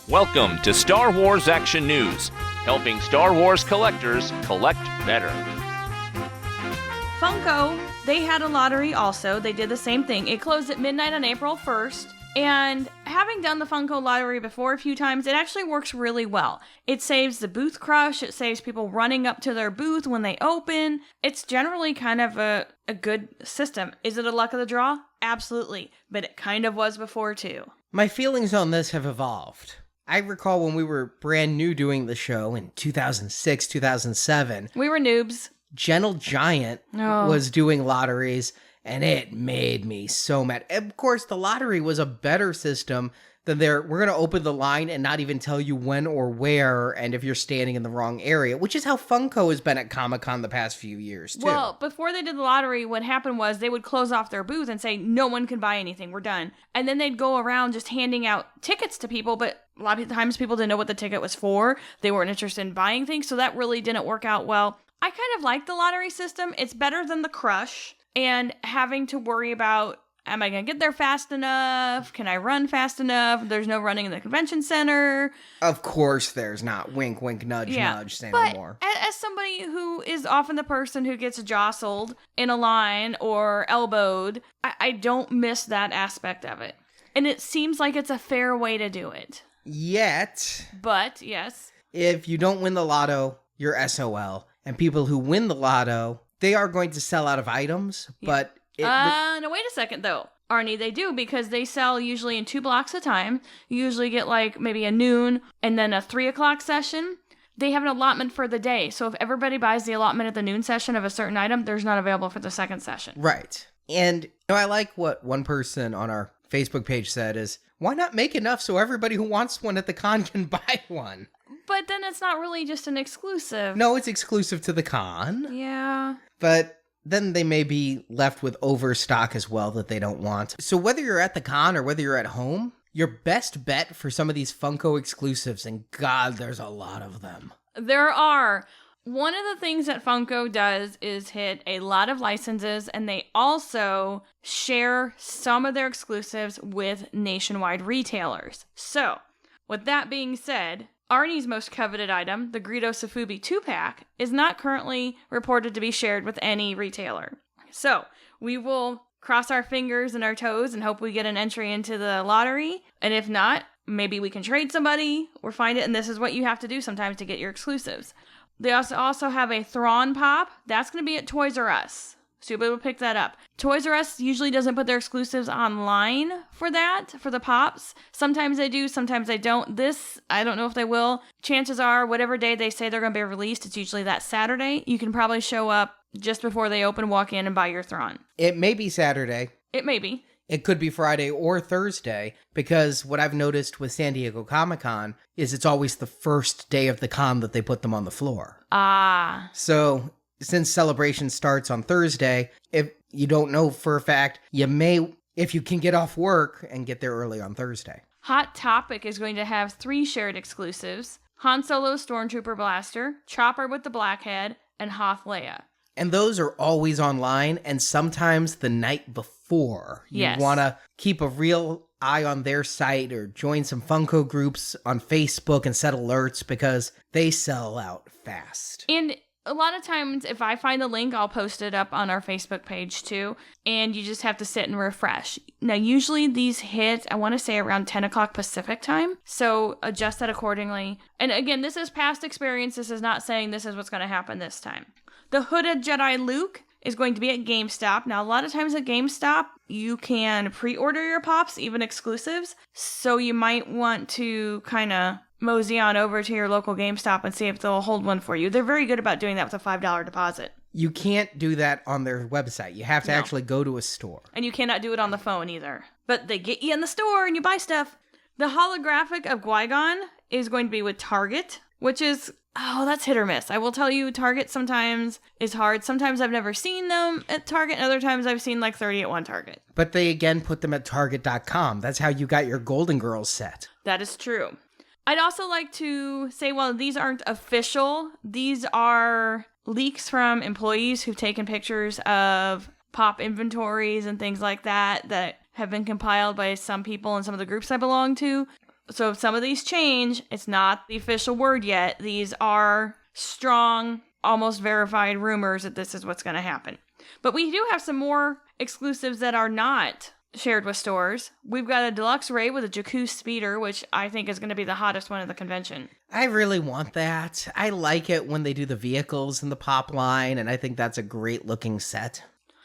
Welcome to Star Wars Action News, helping Star Wars collectors collect better. Funko, they had a lottery also. They did the same thing. It closed at midnight on April 1st. And having done the Funko Lottery before a few times, it actually works really well. It saves the booth crush. It saves people running up to their booth when they open. It's generally kind of a good system. Is it a luck of the draw? Absolutely. But it kind of was before too. My feelings on this have evolved. I recall when we were brand new doing the show in 2006, 2007. We were noobs. Gentle Giant was doing lotteries, and it made me so mad. Of course, the lottery was a better system than we're going to open the line and not even tell you when or where, and if you're standing in the wrong area, which is how Funko has been at Comic-Con the past few years, too. Well, before they did the lottery, what happened was they would close off their booth and say, no one can buy anything, we're done. And then they'd go around just handing out tickets to people, but a lot of times people didn't know what the ticket was for. They weren't interested in buying things, so that really didn't work out well. I kind of like the lottery system. It's better than the crush. And having to worry about, am I going to get there fast enough? Can I run fast enough? There's no running in the convention center. Of course there's not. Wink, wink, nudge, nudge, say no more. As somebody who is often the person who gets jostled in a line or elbowed, I don't miss that aspect of it. And it seems like it's a fair way to do it. Yet. But, yes. If you don't win the lotto, you're SOL. And people who win the lotto, they are going to sell out of items, but... No, wait a second, though. Arnie, they do, because they sell usually in 2 blocks a time. You usually get, like, maybe a noon and then a 3 o'clock session. They have an allotment for the day, so if everybody buys the allotment at the noon session of a certain item, there's not available for the second session. Right. And I like what one person on our Facebook page said is, why not make enough so everybody who wants one at the con can buy one? But then it's not really just an exclusive. No, it's exclusive to the con. Yeah. But then they may be left with overstock as well that they don't want. So whether you're at the con or whether you're at home, your best bet for some of these Funko exclusives, and God, there's a lot of them. There are. One of the things that Funko does is hit a lot of licenses, and they also share some of their exclusives with nationwide retailers. So, with that being said, Arnie's most coveted item, the Greedo Safubi 2-pack, is not currently reported to be shared with any retailer. So, we will cross our fingers and our toes and hope we get an entry into the lottery. And if not, maybe we can trade somebody or find it, and this is what you have to do sometimes to get your exclusives. They also have a Thrawn Pop. That's going to be at Toys R Us. So you'll be able to pick that up. Toys R Us usually doesn't put their exclusives online for that, for the Pops. Sometimes they do, sometimes they don't. This, I don't know if they will. Chances are, whatever day they say they're going to be released, it's usually that Saturday. You can probably show up just before they open, walk in, and buy your Thrawn. It may be Saturday. It may be. It could be Friday or Thursday, because what I've noticed with San Diego Comic-Con is it's always the first day of the con that they put them on the floor. Ah. So, since celebration starts on Thursday, if you don't know for a fact, you may, if you can get off work, and get there early on Thursday. Hot Topic is going to have 3 shared exclusives. Han Solo's Stormtrooper Blaster, Chopper with the Blackhead, and Hoth Leia. And those are always online, and sometimes the night before. You want to keep a real eye on their site or join some Funko groups on Facebook and set alerts, because they sell out fast. And a lot of times, if I find the link, I'll post it up on our Facebook page too, and you just have to sit and refresh. Now, usually these hit, I want to say around 10 o'clock Pacific time, so adjust that accordingly. And again, this is past experience. This is not saying this is what's going to happen this time. The Hooded Jedi Luke is going to be at GameStop. Now, a lot of times at GameStop, you can pre-order your Pops, even exclusives. So you might want to kind of mosey on over to your local GameStop and see if they'll hold one for you. They're very good about doing that with a $5 deposit. You can't do that on their website. You have to actually go to a store. And you cannot do it on the phone either. But they get you in the store and you buy stuff. The holographic of Qui-Gon is going to be with Target, which is... oh, that's hit or miss. I will tell you, Target sometimes is hard. Sometimes I've never seen them at Target, and other times I've seen like 30 at one Target. But they again put them at Target.com. That's how you got your Golden Girls set. That is true. I'd also like to say, while these aren't official, these are leaks from employees who've taken pictures of Pop inventories and things like that that have been compiled by some people in some of the groups I belong to. So if some of these change, it's not the official word yet. These are strong, almost verified rumors that this is what's going to happen. But we do have some more exclusives that are not shared with stores. We've got a Deluxe Array with a Jakku speeder, which I think is going to be the hottest one at the convention. I really want that. I like it when they do the vehicles in the pop line, and I think that's a great looking set.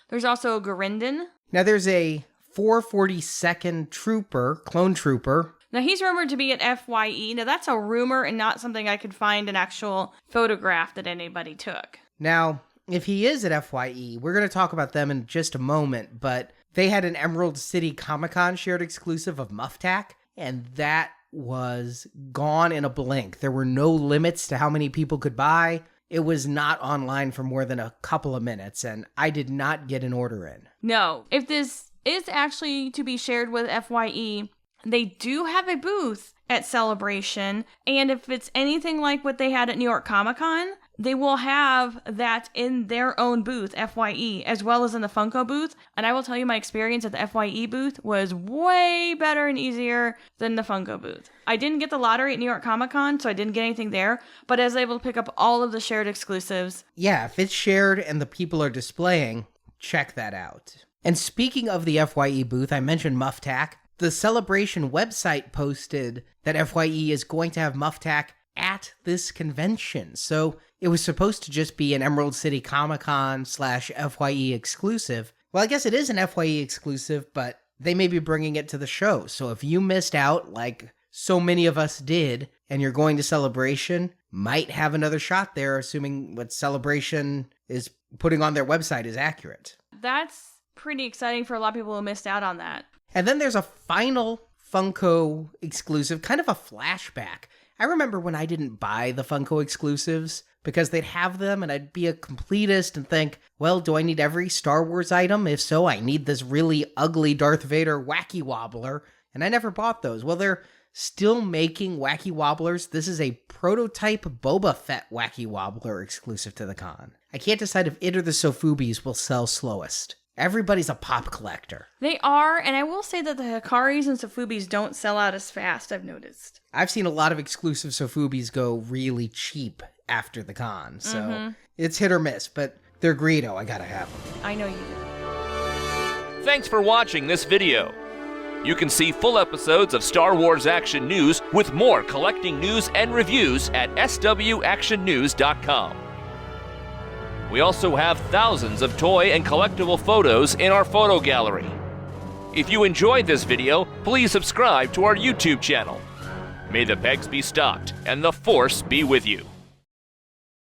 There's also a Garindin. Now there's a 442nd Trooper, clone trooper. Now he's rumored to be at FYE. Now that's a rumor and not something I could find an actual photograph that anybody took. Now, if he is at FYE, we're going to talk about them in just a moment, but they had an Emerald City Comic-Con shared exclusive of Muftak, and that was gone in a blink. There were no limits to how many people could buy. It was not online for more than a couple of minutes, and I did not get an order in. No. If this is actually to be shared with FYE, they do have a booth at Celebration, and if it's anything like what they had at New York Comic Con, they will have that in their own booth, FYE, as well as in the Funko booth. And I will tell you, my experience at the FYE booth was way better and easier than the Funko booth. I didn't get the lottery at New York Comic Con, so I didn't get anything there, but I was able to pick up all of the shared exclusives. Yeah, if it's shared and the people are displaying, check that out. And speaking of the FYE booth, I mentioned Muftak. The Celebration website posted that FYE is going to have Muftak at this convention. So it was supposed to just be an Emerald City Comic-Con / FYE exclusive. Well, I guess it is an FYE exclusive, but they may be bringing it to the show. So if you missed out, like so many of us did, and you're going to Celebration, might have another shot there, assuming what Celebration is putting on their website is accurate. That's pretty exciting for a lot of people who missed out on that. And then there's a final Funko exclusive, kind of a flashback. I remember when I didn't buy the Funko exclusives because they'd have them and I'd be a completist and think, well, do I need every Star Wars item? If so, I need this really ugly Darth Vader wacky wobbler. And I never bought those. Well, they're still making wacky wobblers. This is a prototype Boba Fett wacky wobbler exclusive to the con. I can't decide if it or the Sofubies will sell slowest. Everybody's a pop collector. They are, and I will say that the Hikaris and Sofubies don't sell out as fast, I've noticed. I've seen a lot of exclusive Sofubies go really cheap after the con, so it's hit or miss, but they're Greedo, I gotta have them. I know you do. Thanks for watching this video. You can see full episodes of Star Wars Action News with more collecting news and reviews at swactionnews.com. We also have thousands of toy and collectible photos in our photo gallery. If you enjoyed this video, please subscribe to our YouTube channel. May the pegs be stocked and the Force be with you.